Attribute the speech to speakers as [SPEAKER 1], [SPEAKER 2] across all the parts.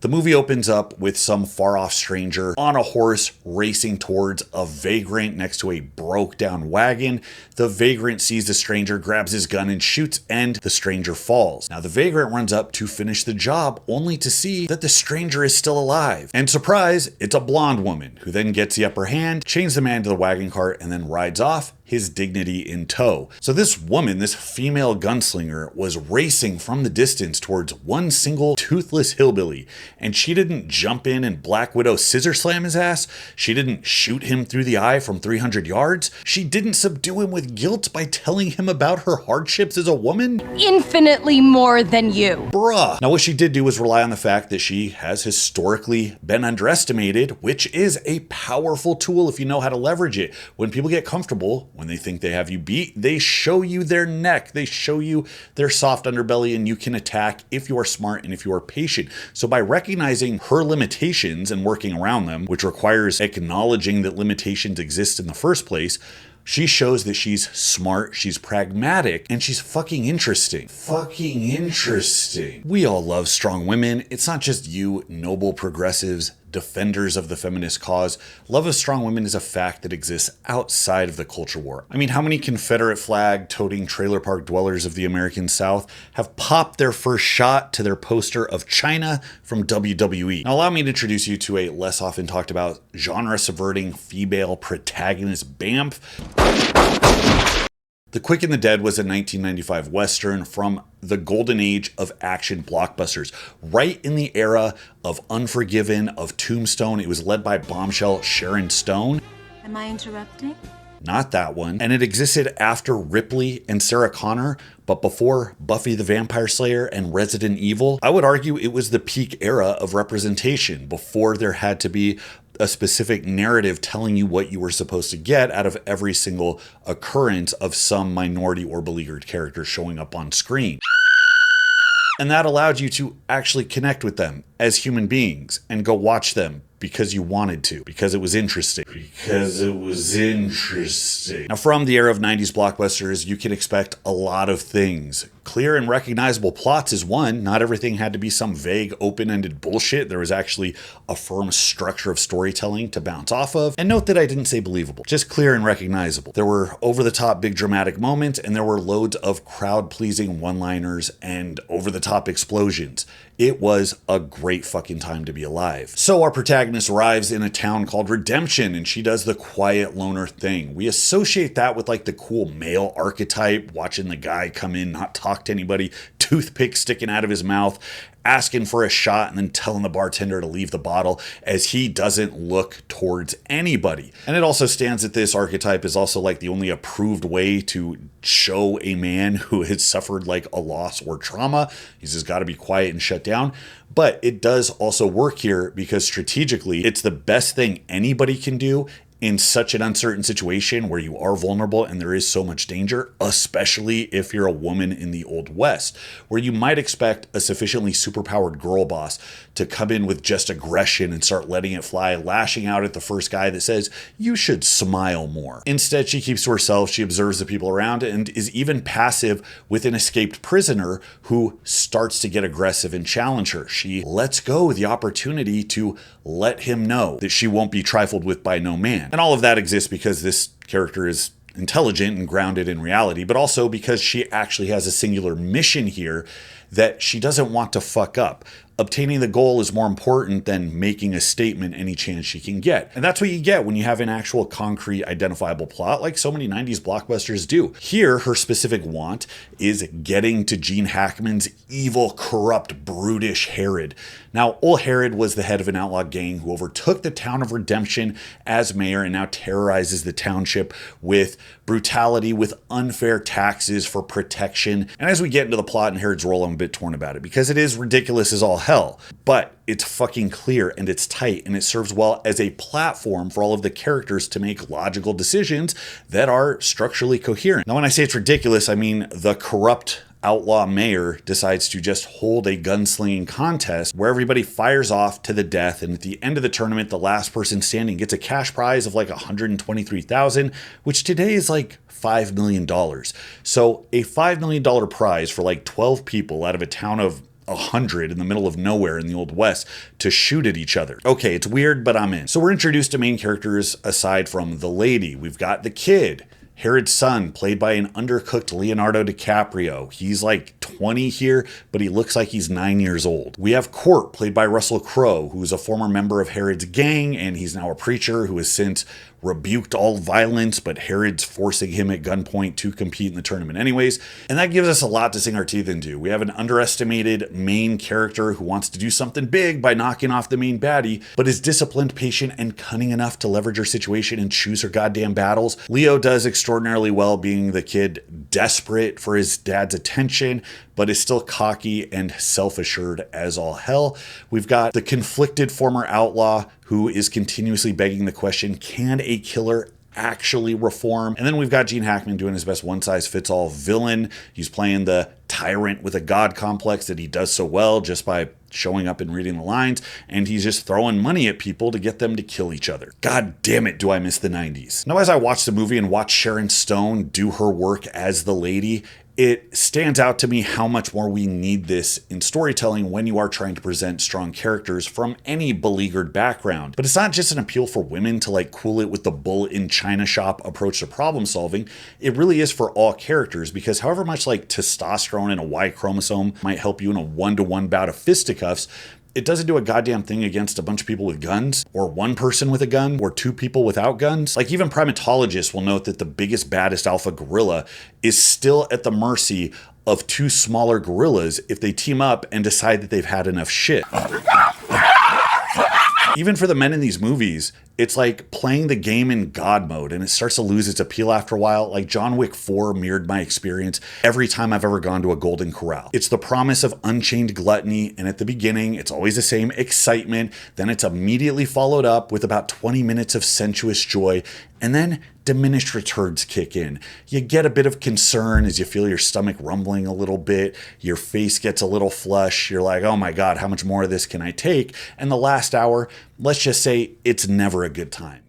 [SPEAKER 1] The movie opens up with some far-off stranger on a horse racing towards a vagrant next to a broke-down wagon. The vagrant sees the stranger, grabs his gun and shoots, and the stranger falls. Now the vagrant runs up to finish the job, only to see that the stranger is still alive. And surprise, it's a blonde woman, who then gets the upper hand, chains the man to the wagon cart, and then rides off, his dignity in tow. So this woman, this female gunslinger, was racing from the distance towards one single toothless hillbilly, and she didn't jump in and Black Widow scissor slam his ass. She didn't shoot him through the eye from 300 yards. She didn't subdue him with guilt by telling him about her hardships as a woman.
[SPEAKER 2] Infinitely more than you.
[SPEAKER 1] Bruh. Now what she did do was rely on the fact that she has historically been underestimated, which is a powerful tool if you know how to leverage it. When people get comfortable, when they think they have you beat, they show you their neck. They show you their soft underbelly, and you can attack if you are smart and if you are patient. So by recognizing her limitations and working around them, which requires acknowledging that limitations exist in the first place, she shows that she's smart, she's pragmatic, and she's fucking interesting. Fucking interesting. We all love strong women. It's not just you, noble progressives, defenders of the feminist cause. Love of strong women is a fact that exists outside of the culture war. I mean, how many Confederate flag toting trailer park dwellers of the American South have popped their first shot to their poster of China from WWE? Now allow me to introduce you to a less often talked about genre subverting female protagonist BAMF. The Quick and the Dead was a 1995 Western from the golden age of action blockbusters. Right in the era of Unforgiven, of Tombstone. It was led by bombshell Sharon Stone.
[SPEAKER 2] Am I interrupting?
[SPEAKER 1] Not that one. And it existed after Ripley and Sarah Connor, but before Buffy the Vampire Slayer and Resident Evil. I would argue it was the peak era of representation, before there had to be a specific narrative telling you what you were supposed to get out of every single occurrence of some minority or beleaguered character showing up on screen. And that allowed you to actually connect with them as human beings and go watch them because you wanted to, because it was interesting. Now, from the era of 90s blockbusters, you can expect a lot of things. Clear and recognizable plots is one. Not everything had to be some vague, open-ended bullshit. There was actually a firm structure of storytelling to bounce off of. And note that I didn't say believable, just clear and recognizable. There were over-the-top big dramatic moments, and there were loads of crowd-pleasing one-liners and over-the-top explosions. It was a great fucking time to be alive. So our protagonist arrives in a town called Redemption, and she does the quiet loner thing. We associate that with like the cool male archetype, watching the guy come in, not talk to anybody, toothpick sticking out of his mouth, asking for a shot and then telling the bartender to leave the bottle as he doesn't look towards anybody. And it also stands that this archetype is also like the only approved way to show a man who has suffered like a loss or trauma. He's just got to be quiet and shut down. But it does also work here because strategically, it's the best thing anybody can do in such an uncertain situation where you are vulnerable and there is so much danger, especially if you're a woman in the Old West, where you might expect a sufficiently superpowered girl boss to come in with just aggression and start letting it fly, lashing out at the first guy that says, you should smile more. Instead, she keeps to herself, she observes the people around and is even passive with an escaped prisoner who starts to get aggressive and challenge her. She lets go the opportunity to let him know that she won't be trifled with by no man. And all of that exists because this character is intelligent and grounded in reality, but also because she actually has a singular mission here that she doesn't want to fuck up. Obtaining the goal is more important than making a statement any chance she can get. And that's what you get when you have an actual concrete identifiable plot like so many 90s blockbusters do. Here, her specific want is getting to Gene Hackman's evil, corrupt, brutish Herod. Now, old Herod was the head of an outlaw gang who overtook the town of Redemption as mayor and now terrorizes the township with brutality, with unfair taxes for protection. And as we get into the plot and Herod's role, I'm a bit torn about it because it is ridiculous as all hell, but it's fucking clear and it's tight and it serves well as a platform for all of the characters to make logical decisions that are structurally coherent. Now, when I say it's ridiculous, I mean the corrupt outlaw mayor decides to just hold a gunslinging contest where everybody fires off to the death, and at the end of the tournament the last person standing gets a cash prize of like $123,000, which today is like $5 million. So a $5 million prize for like 12 people out of a town of 100 in the middle of nowhere in the Old West to shoot at each other. Okay, it's weird, but I'm in. So we're introduced to main characters aside from the lady. We've got the kid, Herod's son, played by an undercooked Leonardo Dicaprio. He's like 20 here, but he looks like he's 9 years old. We have Court, played by Russell Crowe, who's a former member of Herod's gang, and he's now a preacher who has since rebuked all violence, but Herod's forcing him at gunpoint to compete in the tournament anyways. And that gives us a lot to sink our teeth into. We have an underestimated main character who wants to do something big by knocking off the main baddie, but is disciplined, patient, and cunning enough to leverage her situation and choose her goddamn battles. Leo does extraordinarily well being the kid desperate for his dad's attention, but is still cocky and self-assured as all hell. We've got the conflicted former outlaw who is continuously begging the question, can a killer actually reform? And then we've got Gene Hackman doing his best one-size-fits-all villain. He's playing the tyrant with a god complex that he does so well just by showing up and reading the lines, and he's just throwing money at people to get them to kill each other. God damn it, do I miss the 90s. Now, as I watch the movie and watch Sharon Stone do her work as the lady, it stands out to me how much more we need this in storytelling when you are trying to present strong characters from any beleaguered background. But it's not just an appeal for women to like cool it with the bull in China shop approach to problem solving. It really is for all characters, because however much like testosterone and a Y chromosome might help you in a 1-to-1 bout of fisticuffs, it doesn't do a goddamn thing against a bunch of people with guns, or one person with a gun, or two people without guns. Like, even primatologists will note that the biggest, baddest alpha gorilla is still at the mercy of two smaller gorillas if they team up and decide that they've had enough shit. Even for the men in these movies, it's like playing the game in God mode, and it starts to lose its appeal after a while. Like John Wick 4 mirrored my experience every time I've ever gone to a Golden Corral. It's the promise of unchained gluttony, and at the beginning, it's always the same excitement. Then it's immediately followed up with about 20 minutes of sensuous joy, and then diminished returns kick in. You get a bit of concern as you feel your stomach rumbling a little bit, your face gets a little flush, you're like, oh my God, how much more of this can I take? And the last hour, let's just say it's never a good time.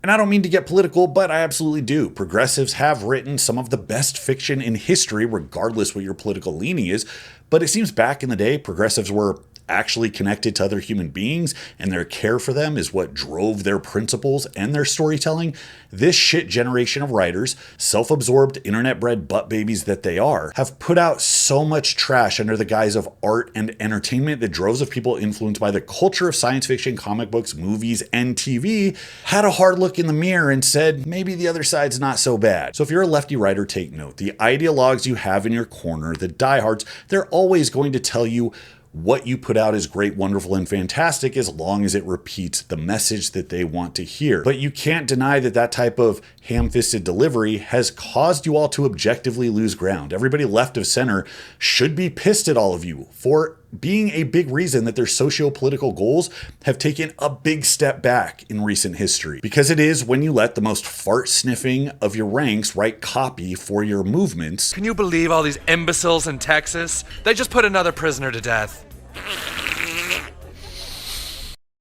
[SPEAKER 1] And I don't mean to get political, but I absolutely do. Progressives have written some of the best fiction in history, regardless what your political leaning is. But it seems back in the day, progressives were actually connected to other human beings, and their care for them is what drove their principles and their storytelling. This shit generation of writers, self-absorbed, internet-bred butt babies that they are, have put out so much trash under the guise of art and entertainment that droves of people influenced by the culture of science fiction, comic books, movies, and TV had a hard look in the mirror and said, maybe the other side's not so bad. So if you're a lefty writer, take note. The ideologues you have in your corner, the diehards, they're always going to tell you what you put out is great, wonderful, and fantastic as long as it repeats the message that they want to hear. But you can't deny that that type of ham-fisted delivery has caused you all to objectively lose ground. Everybody left of center should be pissed at all of you for being a big reason that their socio-political goals have taken a big step back in recent history. Because it is when you let the most fart-sniffing of your ranks write copy for your movements.
[SPEAKER 3] Can you believe all these imbeciles in Texas? They just put another prisoner to death.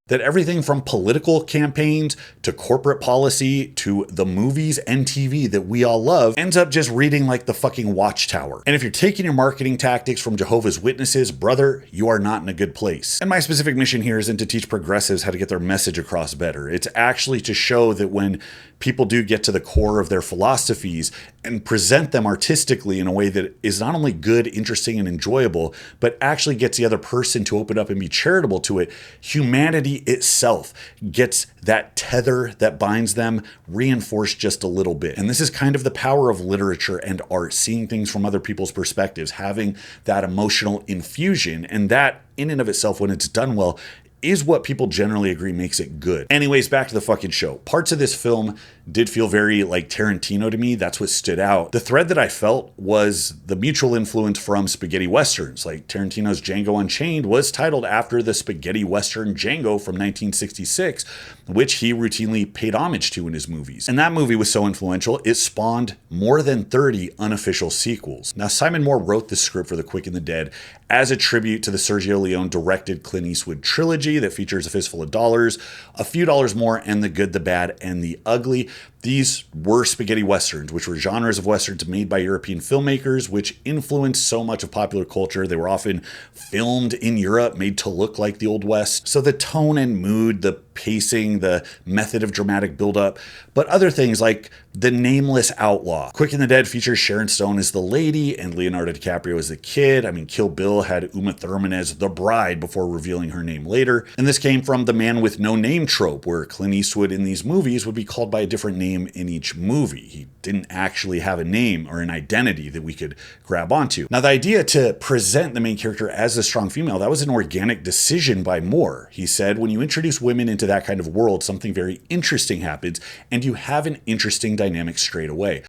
[SPEAKER 1] That everything from political campaigns to corporate policy to the movies and TV that we all love ends up just reading like the fucking Watchtower. And if you're taking your marketing tactics from Jehovah's Witnesses, brother, you are not in a good place. And my specific mission here isn't to teach progressives how to get their message across better. It's actually to show that when people do get to the core of their philosophies and present them artistically in a way that is not only good, interesting, and enjoyable, but actually gets the other person to open up and be charitable to it, humanity itself gets that tether that binds them reinforced just a little bit. And this is kind of the power of literature and art, seeing things from other people's perspectives, having that emotional infusion, and that in and of itself, when it's done well, is what people generally agree makes it good. Anyways, back to the fucking show. Parts of this film did feel very like Tarantino to me. That's what stood out. The thread that I felt was the mutual influence from spaghetti westerns. Like Tarantino's Django Unchained was titled after the spaghetti western Django from 1966, which he routinely paid homage to in his movies. And that movie was so influential, it spawned more than 30 unofficial sequels. Now, Simon Moore wrote the script for The Quick and the Dead as a tribute to the Sergio Leone directed Clint Eastwood trilogy that features A Fistful of Dollars, A Few Dollars More, and The Good, the Bad, and the Ugly. These were spaghetti westerns, which were genres of westerns made by European filmmakers, which influenced so much of popular culture. They were often filmed in Europe, made to look like the Old West. So the tone and mood, the pacing, the method of dramatic buildup, but other things like The Nameless Outlaw. Quick and the Dead features Sharon Stone as the lady and Leonardo DiCaprio as the kid. I mean, Kill Bill had Uma Thurman as the bride before revealing her name later. And this came from the man with no name trope, where Clint Eastwood in these movies would be called by a different name in each movie. He didn't actually have a name or an identity that we could grab onto. Now, the idea to present the main character as a strong female, that was an organic decision by Moore. He said, when you introduce women into that kind of world, something very interesting happens, and you have an interesting dynamic straight away.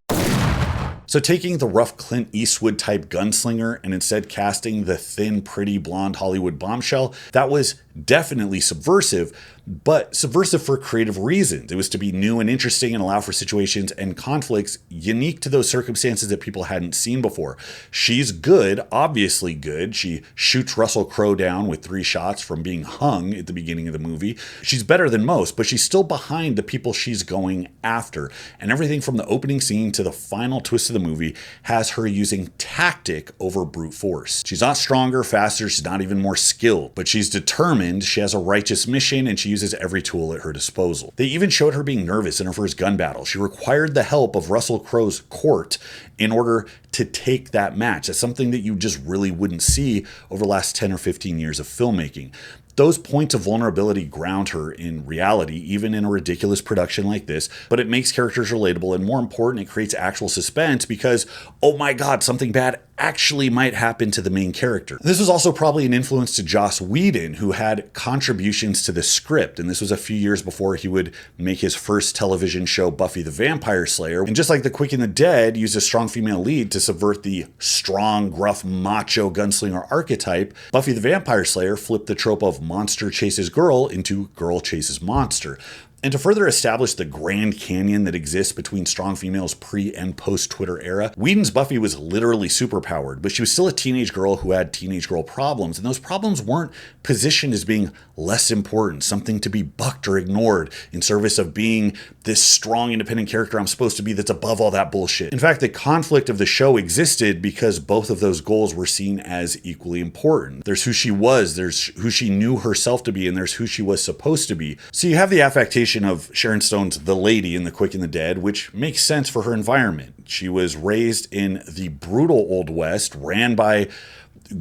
[SPEAKER 1] So taking the rough Clint Eastwood type gunslinger and instead casting the thin, pretty blonde Hollywood bombshell, that was definitely subversive, but subversive for creative reasons. It was to be new and interesting and allow for situations and conflicts unique to those circumstances that people hadn't seen before. She's good, obviously good. She shoots Russel Crowe down with 3 shots from being hung at the beginning of the movie. She's better than most, but she's still behind the people she's going after. And everything from the opening scene to the final twist of the movie has her using tactic over brute force. She's not stronger, faster, she's not even more skilled, but she's determined. She has a righteous mission and she uses every tool at her disposal. They even showed her being nervous in her first gun battle. She required the help of Russel Crowe's court in order to take that match. That's something that you just really wouldn't see over the last 10 or 15 years of filmmaking. Those points of vulnerability ground her in reality, even in a ridiculous production like this, but it makes characters relatable, and more important, it creates actual suspense because, oh my god, something bad actually might happen to the main character. This was also probably an influence to Joss Whedon, who had contributions to the script, and this was a few years before he would make his first television show, Buffy the Vampire Slayer. And just like The Quick and the Dead used a strong female lead to subvert the strong, gruff, macho gunslinger archetype, Buffy the Vampire Slayer flipped the trope of monster chases girl into girl chases monster. And to further establish the Grand Canyon that exists between strong females pre and post Twitter era, Whedon's Buffy was literally superpowered, but she was still a teenage girl who had teenage girl problems, and those problems weren't positioned as being less important, something to be bucked or ignored in service of being this strong, independent character I'm supposed to be that's above all that bullshit. In fact, the conflict of the show existed because both of those goals were seen as equally important. There's who she was, there's who she knew herself to be, and there's who she was supposed to be. So you have the affectation of Sharon Stone's The Lady in The Quick and the Dead, which makes sense for her environment. She was raised in the brutal Old West, ran by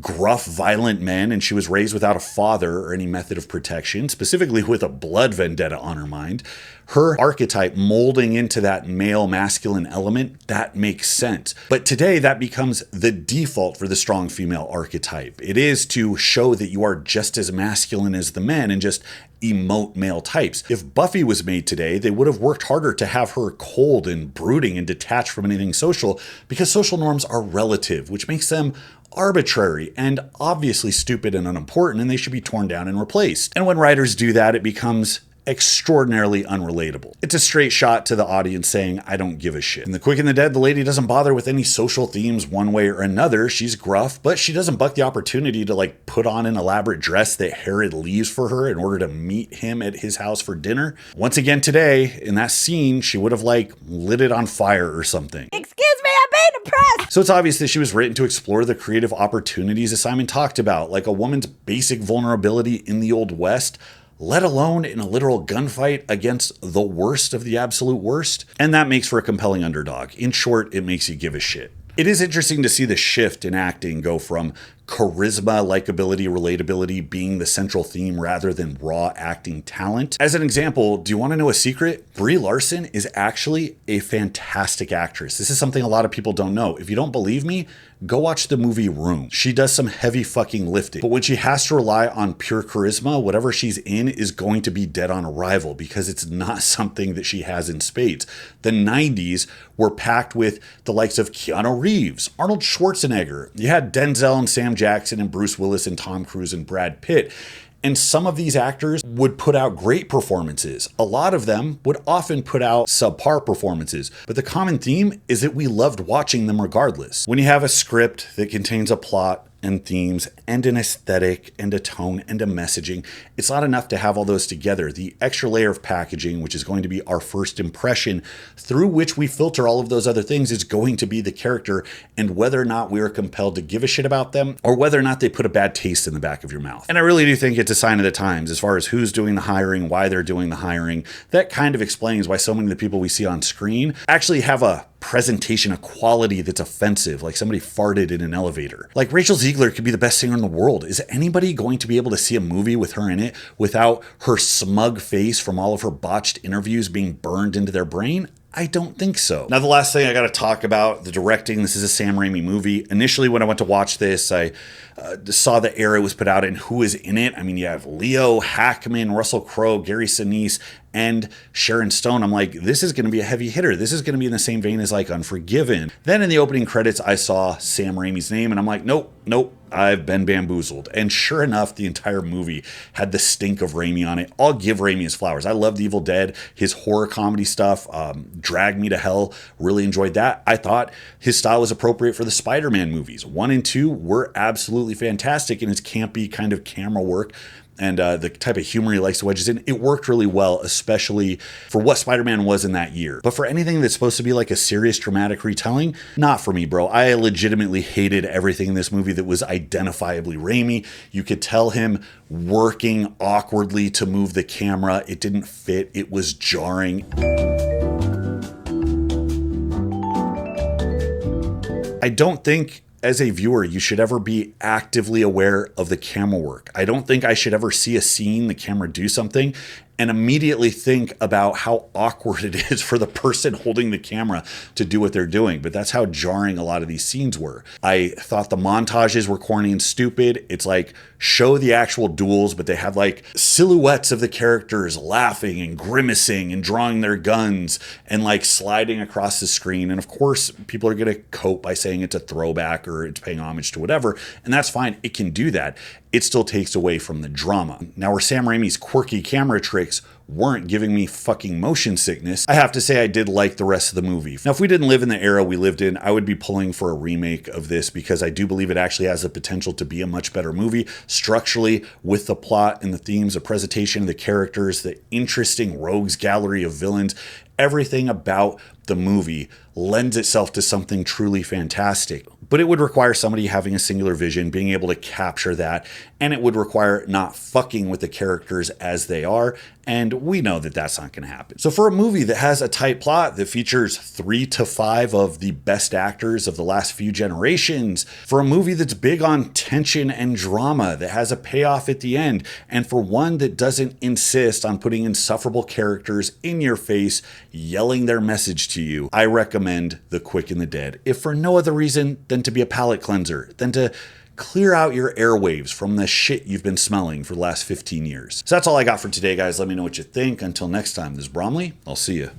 [SPEAKER 1] gruff, violent men, and she was raised without a father or any method of protection, specifically with a blood vendetta on her mind. Her archetype molding into that male masculine element, that makes sense. But today that becomes the default for the strong female archetype. It is to show that you are just as masculine as the men and just emote male types. If Buffy was made today, they would have worked harder to have her cold and brooding and detached from anything social, because social norms are relative, which makes them arbitrary and obviously stupid and unimportant, and they should be torn down and replaced. And when writers do that, it becomes extraordinarily unrelatable. It's a straight shot to the audience saying, I don't give a shit. In The Quick and the Dead, the lady doesn't bother with any social themes one way or another. She's gruff, but she doesn't buck the opportunity to put on an elaborate dress that Herod leaves for her in order to meet him at his house for dinner. Once again today, in that scene, she would have lit it on fire or something.
[SPEAKER 2] Excuse me, I'm being oppressed!
[SPEAKER 1] So it's obvious that she was written to explore the creative opportunities that Simon talked about, like a woman's basic vulnerability in the Old West, let alone in a literal gunfight against the worst of the absolute worst. And that makes for a compelling underdog. In short, it makes you give a shit. It is interesting to see the shift in acting go from charisma, likability, relatability being the central theme rather than raw acting talent. As an example, do you want to know a secret? Brie Larson is actually a fantastic actress. This is something a lot of people don't know. If you don't believe me, go watch the movie Room. She does some heavy fucking lifting, but when she has to rely on pure charisma, whatever she's in is going to be dead on arrival because it's not something that she has in spades. The 90s were packed with the likes of Keanu Reeves, Arnold Schwarzenegger. You had Denzel and Sam Jackson and Bruce Willis and Tom Cruise and Brad Pitt. And some of these actors would put out great performances. A lot of them would often put out subpar performances. But the common theme is that we loved watching them regardless. When you have a script that contains a plot and themes and an aesthetic and a tone and a messaging. It's not enough to have all those together. The extra layer of packaging, which is going to be our first impression through which we filter all of those other things, is going to be the character and whether or not we are compelled to give a shit about them or whether or not they put a bad taste in the back of your mouth. And I really do think it's a sign of the times as far as who's doing the hiring, why they're doing the hiring. That kind of explains why so many of the people we see on screen actually have a presentation, a quality that's offensive, like somebody farted in an elevator. Like Rachel Ziegler could be the best singer in the world. Is anybody going to be able to see a movie with her in it without her smug face from all of her botched interviews being burned into their brain? I don't think so. Now, the last thing I got to talk about, the directing. This is a Sam Raimi movie. Initially, when I went to watch this, I saw the era it was put out and who is in it. I mean, you have Leo, Hackman, Russell Crowe, Gary Sinise, and Sharon Stone. I'm like, this is going to be a heavy hitter. This is going to be in the same vein as like Unforgiven. Then in the opening credits, I saw Sam Raimi's name and I'm like, nope, I've been bamboozled. And sure enough, the entire movie had the stink of Raimi on it. I'll give Raimi his flowers. I loved Evil Dead, his horror comedy stuff, Drag Me to Hell, really enjoyed that. I thought his style was appropriate for the Spider-Man movies. 1 and 2 were absolutely fantastic in his campy kind of camera work. And the type of humor he likes to wedge in, it worked really well, especially for what Spider-Man was in that year. But for anything that's supposed to be like a serious dramatic retelling, not for me, bro. I legitimately hated everything in this movie that was identifiably Raimi. You could tell him working awkwardly to move the camera. It didn't fit. It was jarring. I don't think as a viewer, you should ever be actively aware of the camera work. I don't think I should ever see a scene, the camera do something, and immediately think about how awkward it is for the person holding the camera to do what they're doing. But that's how jarring a lot of these scenes were. I thought the montages were corny and stupid. It's like, show the actual duels, but they have like silhouettes of the characters laughing and grimacing and drawing their guns and like sliding across the screen. And of course, people are going to cope by saying it's a throwback or it's paying homage to whatever. And that's fine. It can do that. It still takes away from the drama. Now, where Sam Raimi's quirky camera tricks weren't giving me fucking motion sickness, I have to say I did like the rest of the movie. Now, if we didn't live in the era we lived in, I would be pulling for a remake of this because I do believe it actually has the potential to be a much better movie structurally, with the plot and the themes, the presentation, the characters, the interesting rogues gallery of villains. Everything about the movie lends itself to something truly fantastic. But it would require somebody having a singular vision, being able to capture that, and it would require not fucking with the characters as they are, and we know that that's not going to happen. So for a movie that has a tight plot that features 3 to 5 of the best actors of the last few generations, for a movie that's big on tension and drama, that has a payoff at the end, and for one that doesn't insist on putting insufferable characters in your face, yelling their message to you, I recommend The Quick and the Dead, if for no other reason than to be a palate cleanser, than to clear out your airwaves from the shit you've been smelling for the last 15 years. So that's all I got for today, guys. Let me know what you think. Until next time, this is Bromley. I'll see you.